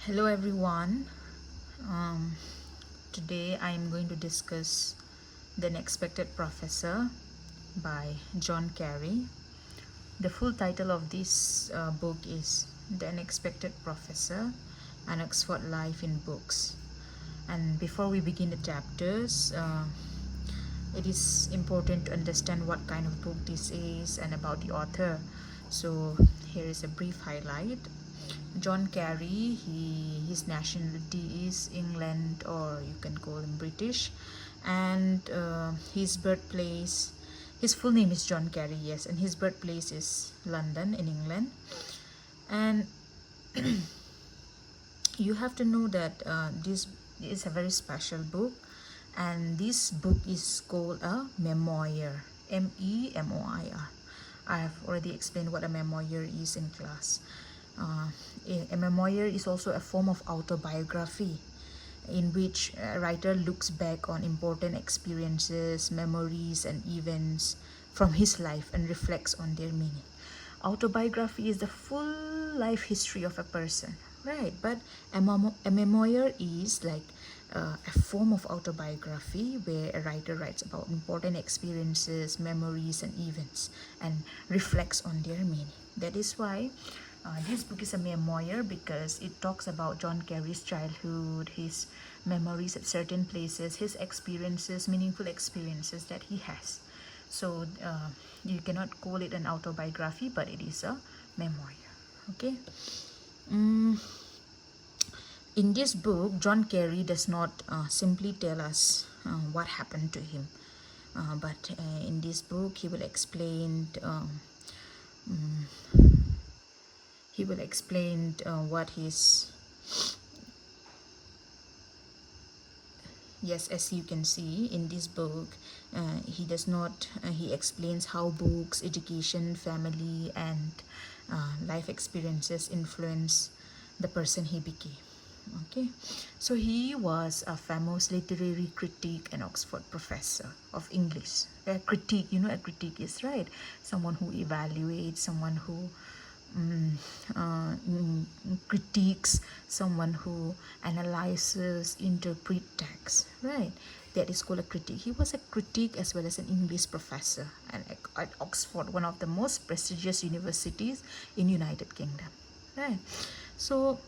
Hello everyone. Um, Today I am going to discuss The Unexpected Professor by John Carey. The full title of this book is The Unexpected Professor, An Oxford Life in Books. And before we begin the chapters, it is important to understand what kind of book this is and about the author. So here is a brief highlight. John Carey, his nationality is England, or you can call him British, and his birthplace, his full name is John Carey, yes, and his birthplace is London in England. And you have to know that this is a very special book, and this book is called a memoir. Memoir. I have already explained what a memoir is in class. uh, a memoir is also a form of autobiography in which a writer looks back on important experiences, memories, and events from his life and reflects on their meaning. Autobiography is the full life history of a person, right? But a memoir is like a form of autobiography where a writer writes about important experiences, memories, and events and reflects on their meaning. That is why this book is a memoir, because it talks about John Carey's childhood, his memories at certain places, his experiences, meaningful experiences that he has. So you cannot call it an autobiography, but it is a memoir. Okay. Mm, in this book, John Carey does not simply tell us what happened to him, but in this book, he will explain what his, yes, as you can see in this book, he does not he explains how books, education, family, and life experiences influence the person he became. Okay, so he was a famous literary critic and Oxford professor of English. A critique, a critique is, right, someone who evaluates, someone who mm, critiques, someone who analyzes, interpret text, right? That is called a critic. He was a critic as well as an English professor and at Oxford, one of the most prestigious universities in United Kingdom, right? So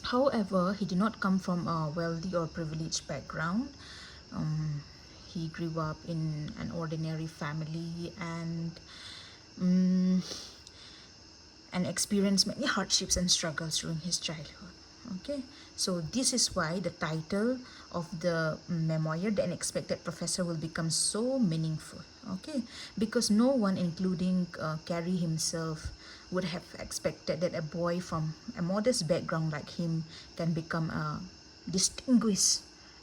however, he did not come from a wealthy or privileged background. um, he grew up in an ordinary family um, and experienced many hardships and struggles during his childhood. Okay, so this is why the title of the memoir, The Unexpected Professor, will become so meaningful. Okay, because no one, including Carey himself, would have expected that a boy from a modest background like him can become a distinguished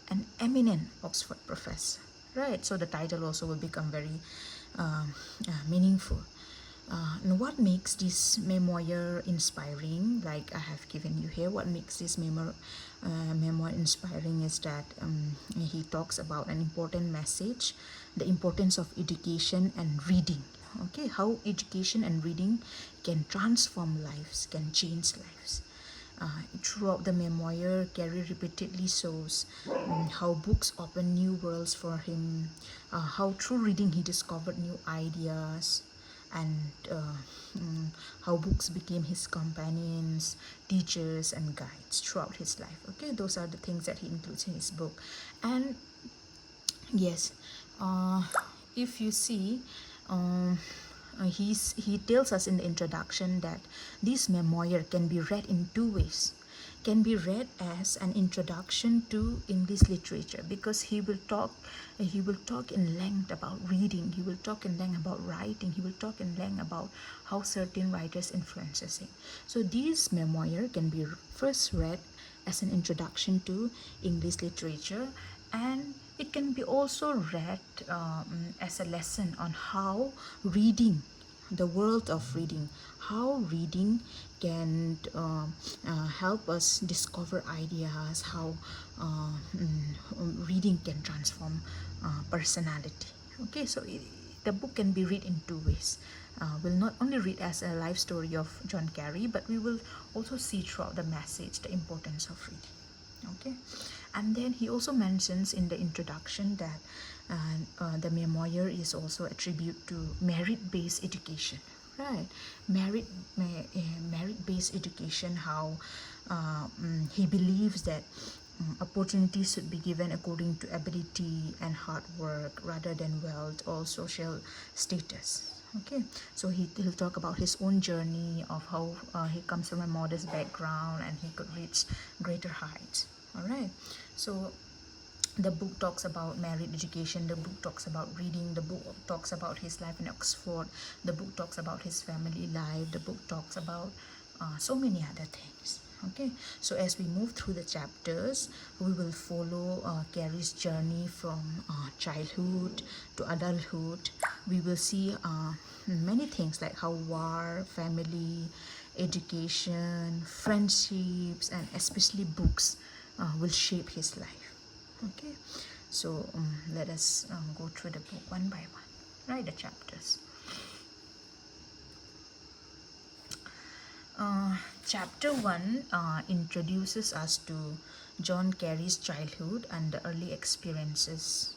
and eminent Oxford professor. Right, so the title also will become very meaningful. And what makes this memoir inspiring, like I have given you here, what makes this memoir inspiring is that he talks about an important message, the importance of education and reading. Okay, how education and reading can transform lives, can change lives. Throughout the memoir, Carey repeatedly shows how books open new worlds for him, how through reading he discovered new ideas, and how books became his companions, teachers, and guides throughout his life. Okay, those are the things that he includes in his book. And yes, uh, if you see, um, he tells us in the introduction that this memoir can be read in two ways. Can be read as an introduction to English literature, because he will talk in length about reading, he will talk in length about writing, he will talk in length about how certain writers influences him. So this memoir can be first read as an introduction to English literature, and it can be also read as a lesson on how reading, the world of reading, how reading can help us discover ideas, how reading can transform personality. Okay, so the book can be read in two ways. will not only read as a life story of John Kerry, but we will also see throughout the message the importance of reading. Okay, and then he also mentions in the introduction that the memoir is also a tribute to merit-based education, right? Merit-based education, how he believes that opportunities should be given according to ability and hard work rather than wealth or social status. Okay, so he'll talk about his own journey of how he comes from a modest background and he could reach greater heights. All right, so the book talks about merit education, the book talks about reading, the book talks about his life in Oxford, the book talks about his family life, the book talks about so many other things. Okay, so as we move through the chapters, we will follow Carrie's journey from childhood to adulthood. We will see many things like how war, family, education, friendships, and especially books will shape his life. Okay, so let us go through the book one by one, right? The chapters. Chapter 1 introduces us to John Kerry's childhood and the early experiences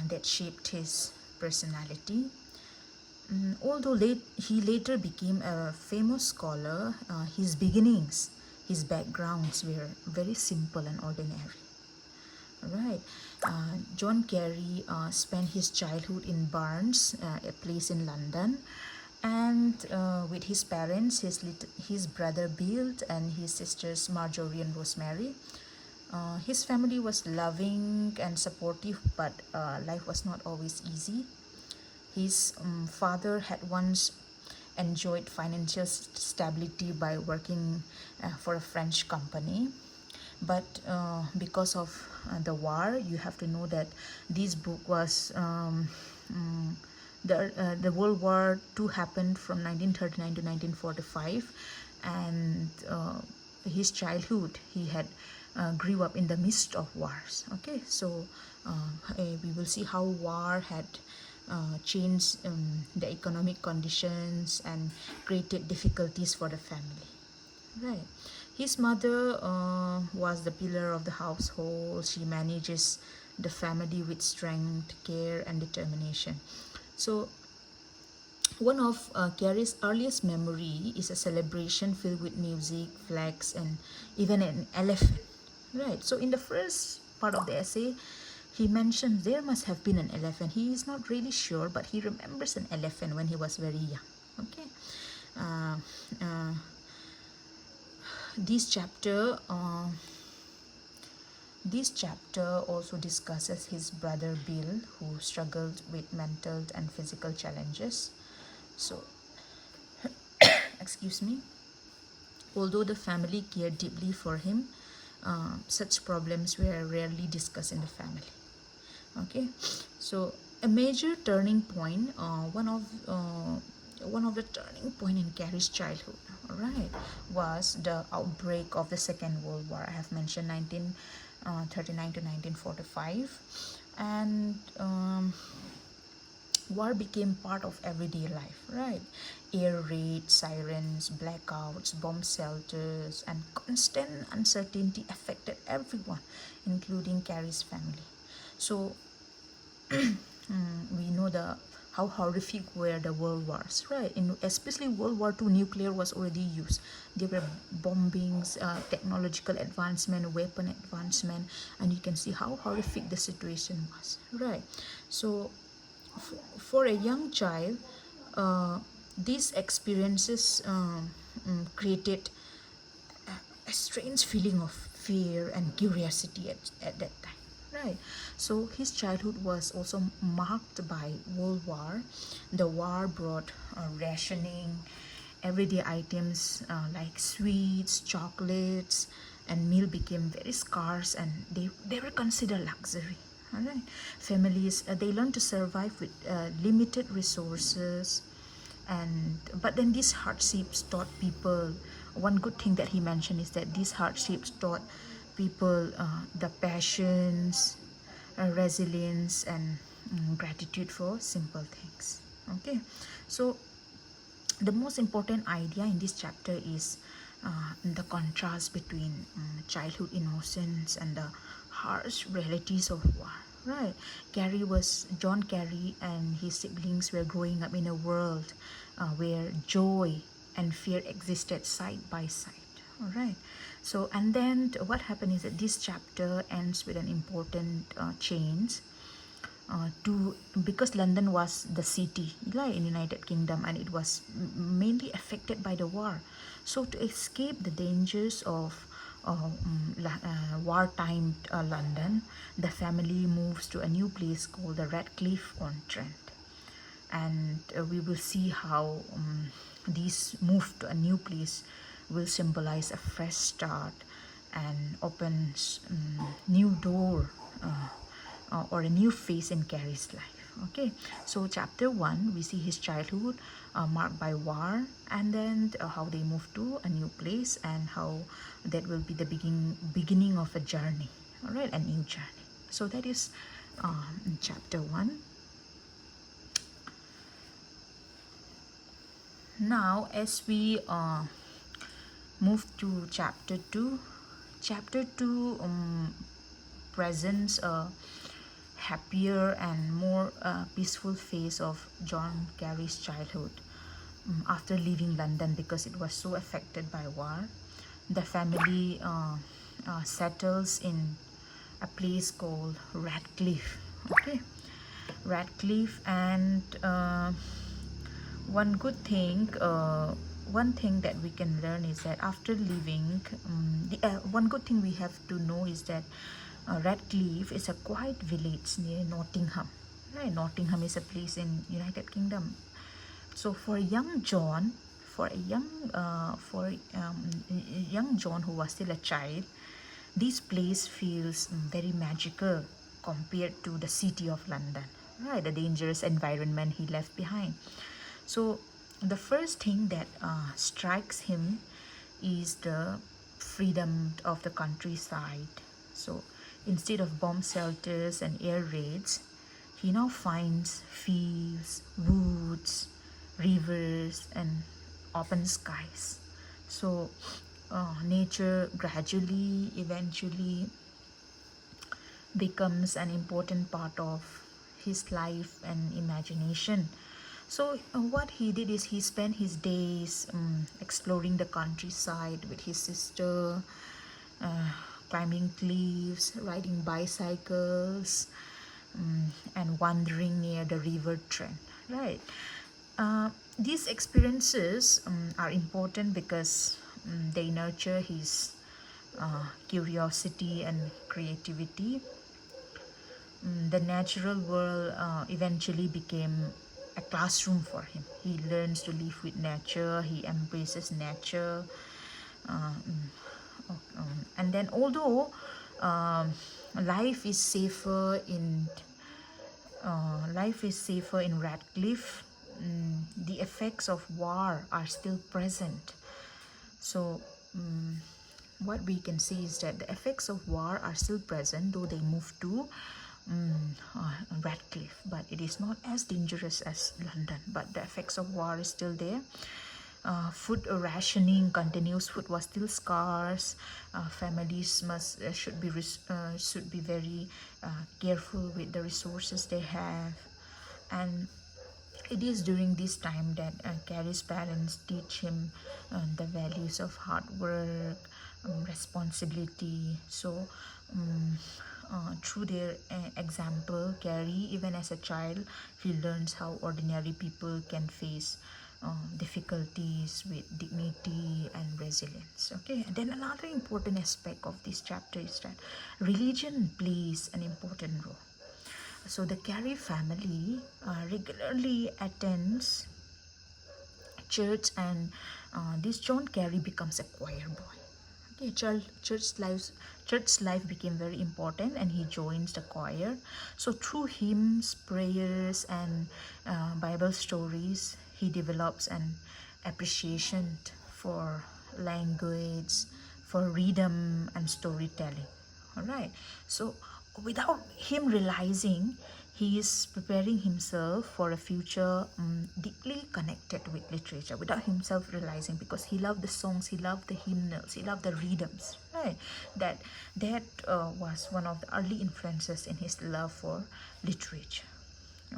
that shaped his personality. Although he later became a famous scholar, his beginnings, his backgrounds were very simple and ordinary. Right. John Kerry spent his childhood in Barnes, a place in London, and with his parents, his brother Bill and his sisters Marjorie and Rosemary. His family was loving and supportive, but life was not always easy. His father had once enjoyed financial stability by working for a French company, but because of the war, you have to know that this book was the World War II happened from 1939 to 1945, and his childhood he had grew up in the midst of wars. Okay, so we will see how war had changed the economic conditions and created difficulties for the family. Right. His mother was the pillar of the household. She manages the family with strength, care, and determination. So, one of Carrie's earliest memory is a celebration filled with music, flags, and even an elephant. Right. So, in the first part of the essay, he mentions there must have been an elephant. He is not really sure, but he remembers an elephant when he was very young. Okay. Uh, uh, this chapter this chapter also discusses his brother Bill, who struggled with mental and physical challenges. So, excuse me, although the family cared deeply for him, such problems were rarely discussed in the family. Okay, so a major turning point, one of the turning point in Carrie's childhood, all right, was the outbreak of the Second World War. I have mentioned 1939 to 1945, and war became part of everyday life, right? Air raids, sirens, blackouts, bomb shelters, and constant uncertainty affected everyone, including Carrie's family. So we know the how horrific were the world wars, right? In especially World War II, nuclear was already used. There were bombings, technological advancement, weapon advancement, and you can see how horrific the situation was, right? So for a young child, these experiences created a strange feeling of fear and curiosity at that time, right? So his childhood was also marked by World War. The war brought rationing. Everyday items like sweets, chocolates, and meal became very scarce, and they were considered luxury. All right, families they learned to survive with limited resources, and but then these hardships taught people. One good thing that he mentioned is that these hardships taught people the passions, resilience, and gratitude for simple things. Okay, so The most important idea in this chapter is the contrast between childhood innocence and the harsh realities of war. Right, John Carey and his siblings were growing up in a world where joy and fear existed side by side. All right. So, and then what happened is that this chapter ends with an important change to because London was the city like in United Kingdom, and it was mainly affected by the war. So to escape the dangers of wartime London, the family moves to a new place called the Radcliffe on Trent, and we will see how this move to a new place will symbolize a fresh start and opens new door or a new phase in Carey's life. Okay, so chapter 1 we see his childhood marked by war, and then how they move to a new place and how that will be the beginning of a journey. All right, a new journey. So that is chapter 1. Now as we move to chapter 2, chapter 2 presents a happier and more peaceful phase of John Carey's childhood after leaving London because it was so affected by war. The family settles in a place called Radcliffe. Okay, Radcliffe, and one good thing one thing that we can learn is that after leaving one good thing we have to know is that Radcliffe is a quiet village near Nottingham. Right, Nottingham is a place in United Kingdom. So for young John, for a young John who was still a child, this place feels very magical compared to the city of London, right? The dangerous environment he left behind. So the first thing that strikes him is the freedom of the countryside. So instead of bomb shelters and air raids, he now finds fields, woods, rivers, and open skies. So nature gradually, eventually becomes an important part of his life and imagination. So what he did is he spent his days exploring the countryside with his sister, climbing cliffs, riding bicycles, and wandering near the river Trent. Right. These experiences are important because they nurture his curiosity and creativity. The natural world eventually became a classroom for him. He learns to live with nature, he embraces nature. And then although life is safer in Radcliffe, the effects of war are still present. So what we can see is that the effects of war are still present, though they move to Radcliffe, but it is not as dangerous as London, but the effects of war is still there. Food rationing continues. Food was still scarce. Families should be very careful with the resources they have, and it is during this time that Carey's parents teach him the values of hard work, responsibility. So through their example, Carey, even as a child, he learns how ordinary people can face difficulties with dignity and resilience. Okay, and then another important aspect of this chapter is that religion plays an important role. So the Carey family regularly attends church, and this John Carey becomes a choir boy. Okay, church life became very important, and he joins the choir. So through hymns, prayers, and Bible stories, he develops an appreciation for language, for rhythm, and storytelling. All right. So without him realizing, he is preparing himself for a future deeply connected with literature without himself realizing, because he loved the songs, he loved the hymnals, he loved the rhythms, right? That was one of the early influences in his love for literature.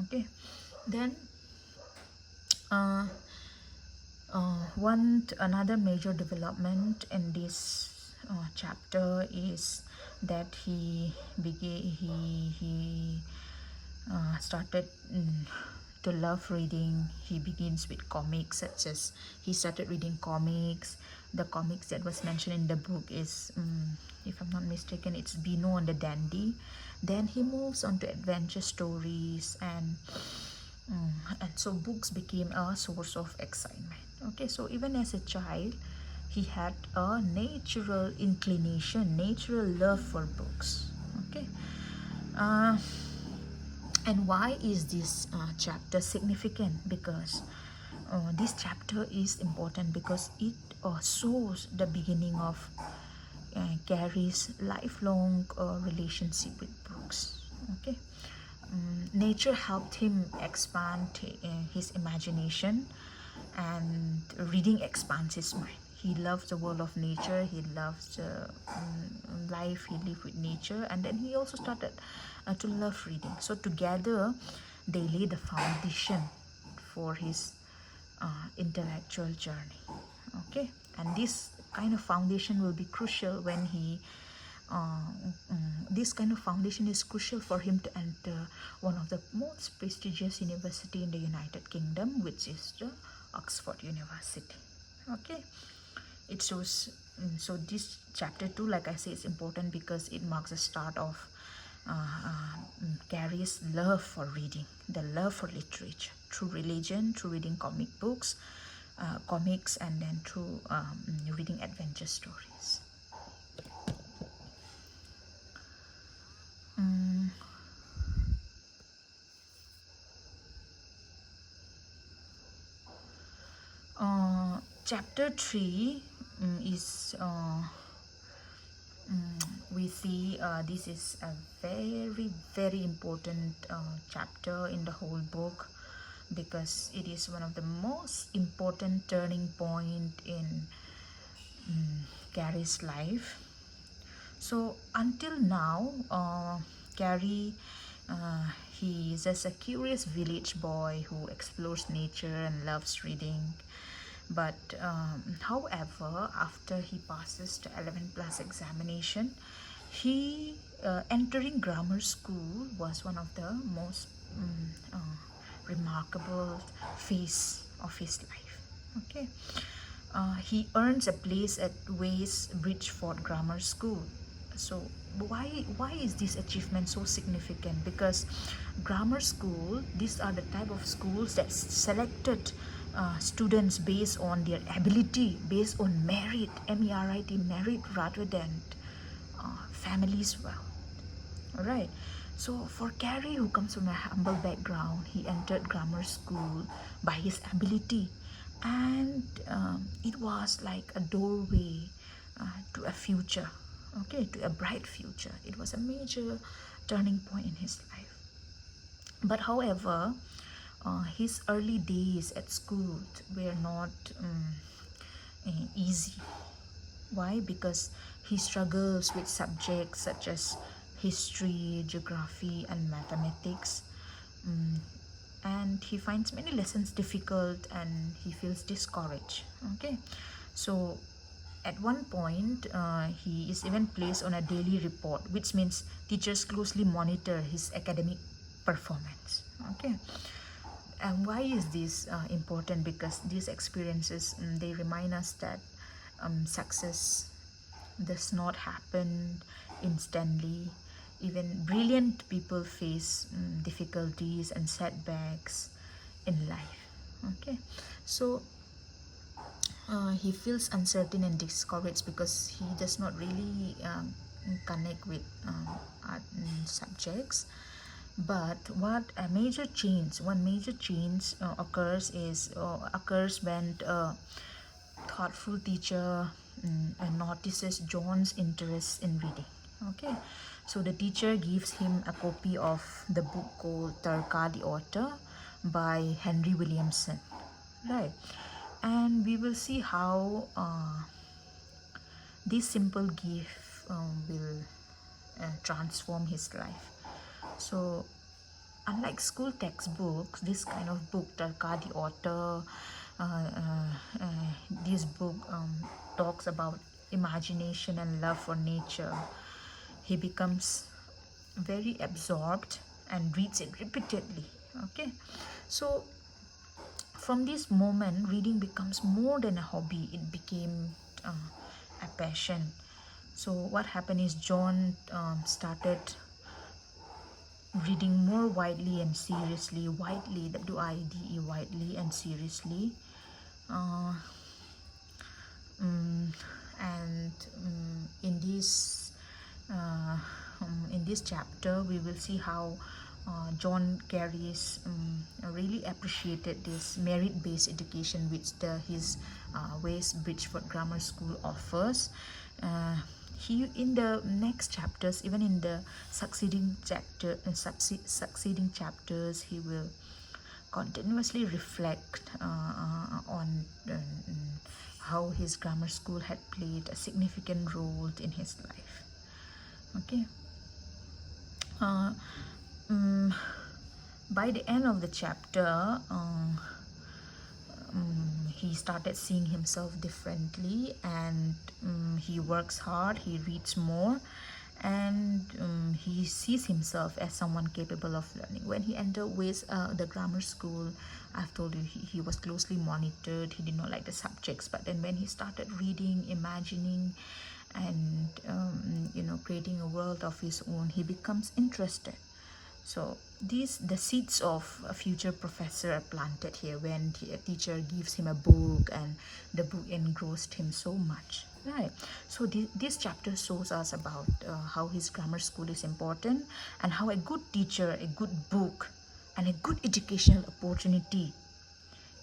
Okay, then uh, another major development in this chapter is that he started to love reading. He begins with comics, such as he started reading comics. The comics that was mentioned in the book is, if I'm not mistaken, it's Bino and the Dandy. Then he moves on to adventure stories, and so books became a source of excitement. Okay, so even as a child, he had a natural inclination, natural love for books. Okay, uh, and why is this chapter significant? Because this chapter is important because it shows the beginning of Gary's lifelong relationship with books. Okay, nature helped him expand his imagination, and reading expands his mind. He loves the world of nature, he loves the life he lived with nature, and then he also started to love reading. So together they lay the foundation for his intellectual journey. Okay, and this kind of foundation will be crucial when he uh, this kind of foundation is crucial for him to enter one of the most prestigious university in the United Kingdom, which is the Oxford University. Okay, it shows. So this chapter 2, like I say, is important because it marks the start of Gary's love for reading, the love for literature through religion, through reading comics, and then through reading adventure stories. Mm, Chapter 3 is we see this is a very very important chapter in the whole book, because it is one of the most important turning point in Gary's life. So until now, Gary, he is just a curious village boy who explores nature and loves reading. But however, after he passes the 11 plus examination, he entering grammar school was one of the most remarkable phase of his life. Okay, he earns a place at Ways Bridgeford Grammar School. So why is this achievement so significant? Because grammar school, these are the type of schools that selected students based on their ability, based on merit, MERIT, merit, rather than family's wealth. All right. So for Gary, who comes from a humble background, he entered grammar school by his ability, and it was like a doorway to a future. Okay, to a bright future. It was a major turning point in his life. But however, his early days at school were not easy. Why? Because he struggles with subjects such as history, geography, and mathematics. Mm, and he finds many lessons difficult and he feels discouraged. Okay, so at one point he is even placed on a daily report, which means teachers closely monitor his academic performance. Okay, and why is this important? Because these experiences, they remind us that success does not happen instantly. Even brilliant people face difficulties and setbacks in life. Okay, so he feels uncertain and discouraged because he does not really connect with art subjects. But one major change occurs when a thoughtful teacher notices John's interest in reading. Okay, So the teacher gives him a copy of the book called Tarka the Otter by Henry Williamson, right? And we will see how this simple gift will transform his life. So unlike school textbooks, this kind of book, Tarka the Otter, this book talks about imagination and love for nature. He becomes very absorbed and reads it repeatedly. Okay, so from this moment, reading becomes more than a hobby, it became a passion. So what happened is John started reading more widely and seriously, widely, W-I-D-E, widely and seriously. uh, and uh, in this chapter we will see how John Carey's really appreciated this merit-based education which his West Bridgeford Grammar School offers. He in the next chapters, even in the succeeding chapters, he will continuously reflect on how his grammar school had played a significant role in his life. Okay. By the end of the chapter, he started seeing himself differently, and he works hard, he reads more, and he sees himself as someone capable of learning. When he entered with the grammar school, I've told you he was closely monitored, he did not like the subjects, but then when he started reading, imagining, and creating a world of his own, he becomes interested. So the seeds of a future professor are planted here when a teacher gives him a book and the book engrossed him so much, right? So this chapter shows us about how his grammar school is important, and how a good teacher, a good book, and a good educational opportunity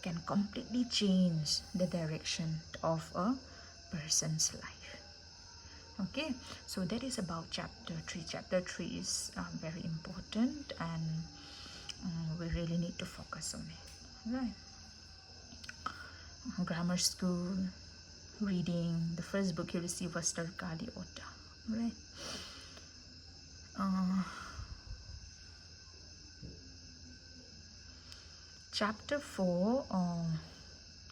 can completely change the direction of a person's life. Okay, so that is about chapter 3. Chapter 3 is very important, and we really need to focus on it, right? Grammar school, reading. The first book he received was Tarka the Otter, right? Chapter 4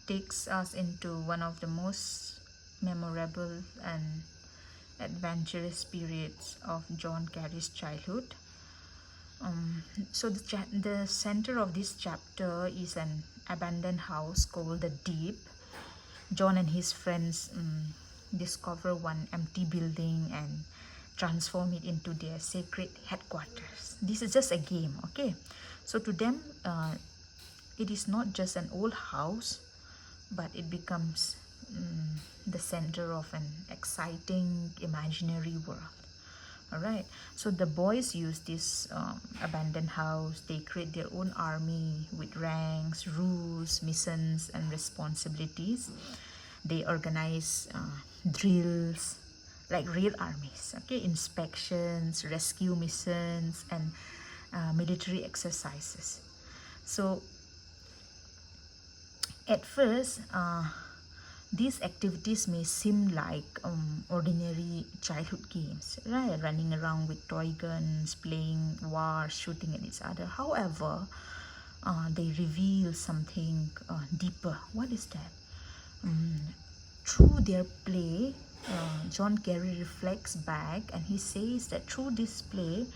takes us into one of the most memorable and adventurous periods of John Carey's childhood. So the center of this chapter is an abandoned house called the Deep. John and his friends discover one empty building and transform it into their sacred headquarters. This is just a game, okay? So to them, it is not just an old house, but it becomes the center of an exciting imaginary world. All right, so the boys use this abandoned house. They create their own army with ranks, rules, missions, and responsibilities. They organize drills like real armies, okay, inspections, rescue missions, and military exercises. So at first, these activities may seem like ordinary childhood games, right? Running around with toy guns, playing war, shooting at each other. However, they reveal something deeper. What is that? Through their play, John Carey reflects back and he says that through this play,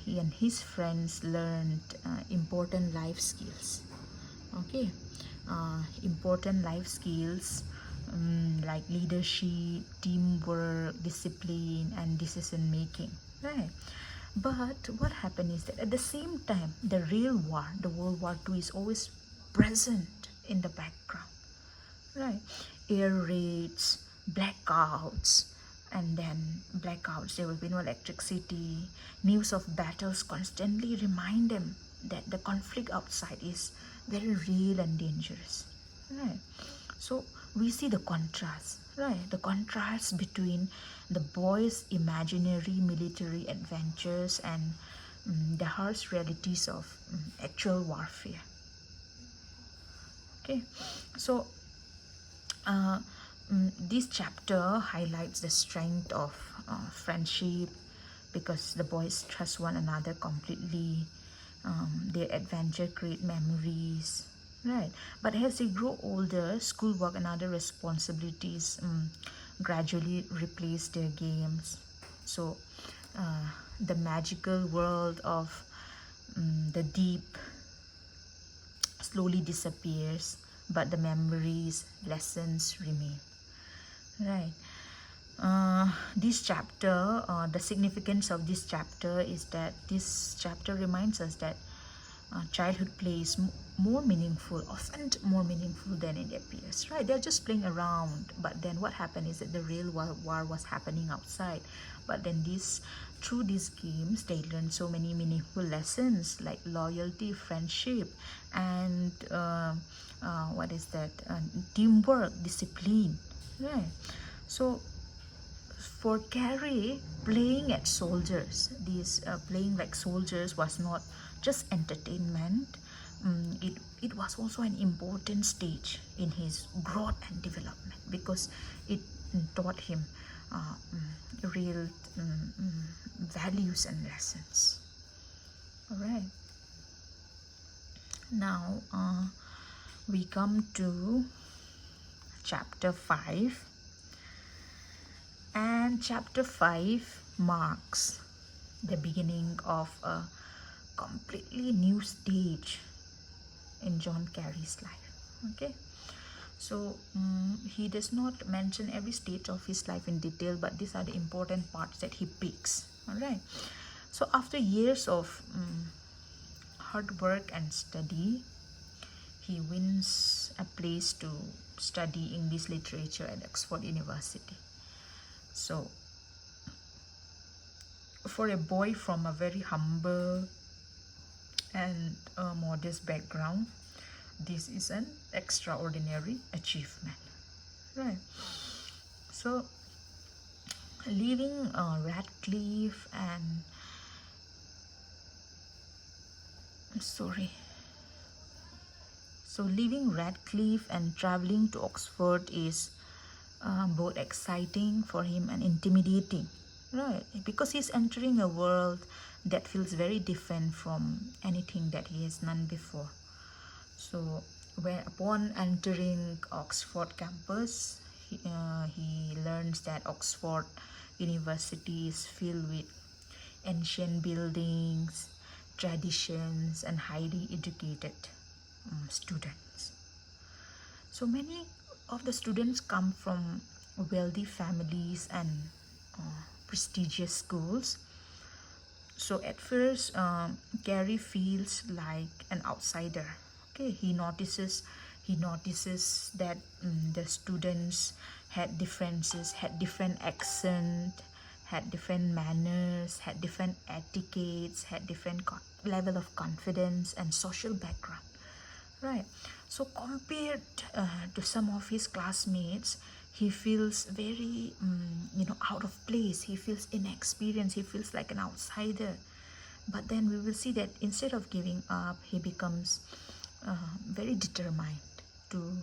he and his friends learned important life skills. Okay, important life skills like leadership, teamwork, discipline, and decision making, right? But what happened is that at the same time, the real war, the World War II, is always present in the background, right? Air raids, blackouts, and then blackouts, there will be no electricity. News of battles constantly remind them that the conflict outside is very real and dangerous, right? So we see the contrast. right? The contrast between the boy's imaginary military adventures and the harsh realities of actual warfare. Okay, so uh, this chapter highlights the strength of friendship because the boys trust one another completely. Their adventure create memories, right? But as they grow older, schoolwork and other responsibilities gradually replace their games. So the magical world of the deep slowly disappears, but the memories, lessons remain. Right. This chapter, the significance of this chapter is that this chapter reminds us that childhood play is more meaningful, often more meaningful than it appears, right? They're just playing around, but then what happened is that the real war was happening outside. But then through these games, they learn so many meaningful lessons like loyalty, friendship, and what is that? Teamwork, discipline, right? So for Carrie, playing at soldiers, these playing like soldiers was not just entertainment. It was also an important stage in his growth and development because it taught him real values and lessons. All right. Now we come to chapter 5. And chapter 5 marks the beginning of a completely new stage in John Kerry's life. Okay, so he does not mention every stage of his life in detail, but these are the important parts that he picks. All right, so after years of hard work and study, he wins a place to study English literature at Oxford University. So for a boy from a very humble and a modest background, this is an extraordinary achievement, right? So leaving Radcliffe and sorry so leaving Radcliffe and traveling to Oxford is both exciting for him and intimidating, right? Because he's entering a world that feels very different from anything that he has known before. So when upon entering Oxford campus, he learns that Oxford University is filled with ancient buildings, traditions, and highly educated students. So many of the students come from wealthy families and prestigious schools. So at first, Gary feels like an outsider. Okay, he notices that the students had differences, had different accent, had different manners, had different etiquettes, had different level of confidence and social background. Right. So compared to some of his classmates, he feels very, out of place. He feels inexperienced. He feels like an outsider. But then we will see that instead of giving up, he becomes very determined to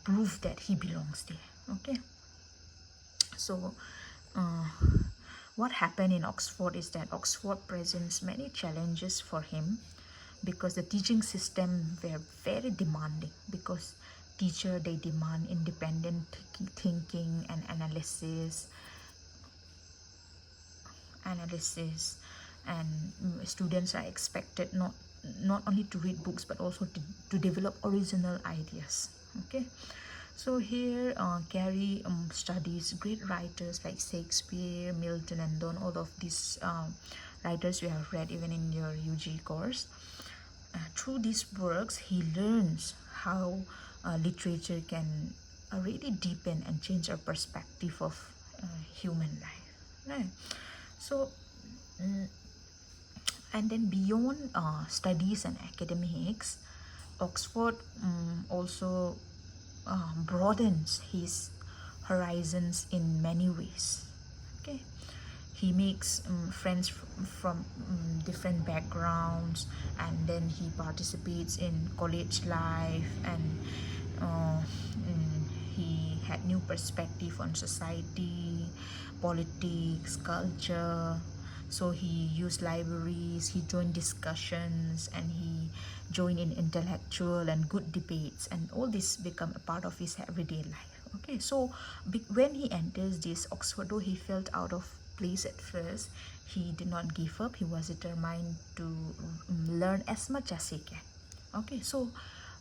prove that he belongs there. Okay. So, what happened in Oxford is that Oxford presents many challenges for him because the teaching system were very demanding, because teacher they demand independent thinking and analysis, and students are expected not only to read books but also to develop original ideas. Okay, so here Carrie studies great writers like Shakespeare, Milton, and Donne. All of these writers you have read even in your UG course. Through these works, he learns how literature can really deepen and change our perspective of human life. Right. So, and then beyond studies and academics, Oxford also broadens his horizons in many ways. Okay, he makes friends from different backgrounds, and then he participates in college life, and he had new perspective on society, politics, culture. So he used libraries, he joined discussions, and he joined in intellectual and good debates, and all this become a part of his everyday life. Okay, so when he enters this Oxford, though he felt out of place at first, he did not give up. He was determined to learn as much as he can. Okay, so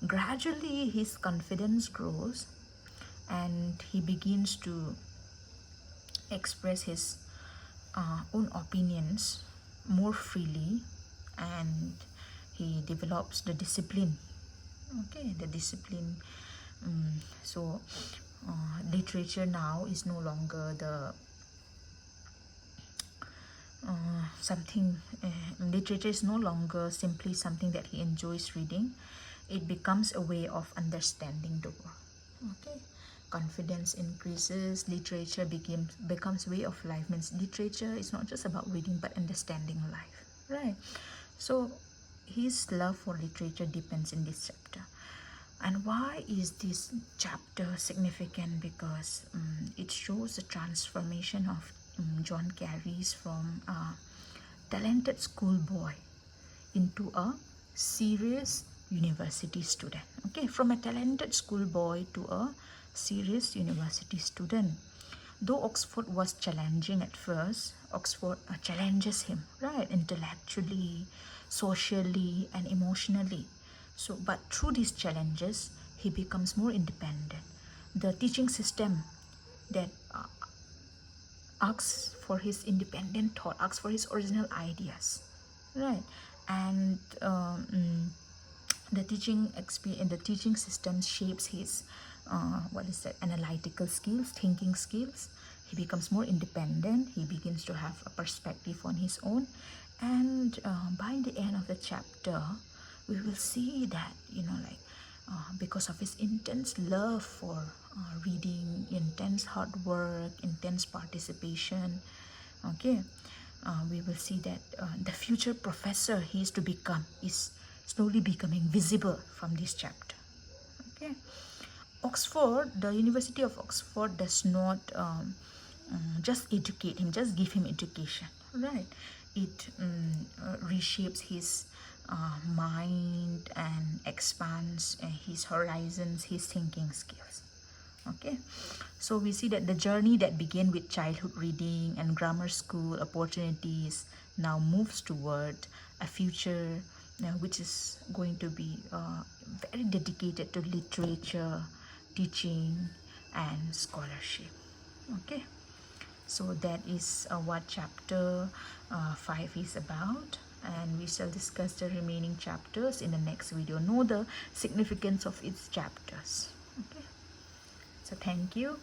gradually his confidence grows, and he begins to express his own opinions more freely, and he develops the discipline. Okay, the discipline. So literature now is no longer the something literature is no longer simply something that he enjoys reading. It becomes a way of understanding the world. Okay, confidence increases, literature becomes way of life. Means literature is not just about reading but understanding life, right? So his love for literature depends in this chapter. And why is this chapter significant? Because it shows the transformation of John Carey's from a talented schoolboy into a serious university student. Okay, from a talented schoolboy to a serious university student. Though Oxford was challenging at first, Oxford challenges him, right, intellectually, socially, and emotionally. So, but through these challenges, he becomes more independent. The teaching system that asks for his independent thought, asks for his original ideas, right? And the teaching system shapes his what is that, analytical skills, thinking skills. He becomes more independent. He begins to have a perspective on his own, and by the end of the chapter, we will see that, because of his intense love for reading, intense hard work, intense participation, okay, we will see that the future professor he is to become is slowly becoming visible from this chapter. Okay, Oxford, the University of Oxford does not just educate him, just give him education, right? It reshapes his mind and expands his horizons, his thinking skills. Okay, so we see that the journey that began with childhood reading and grammar school opportunities now moves toward a future which is going to be very dedicated to literature, teaching, and scholarship. Okay, so that is what chapter 5 is about, and we shall discuss the remaining chapters in the next video. Know the significance of its chapters. Okay, so thank you.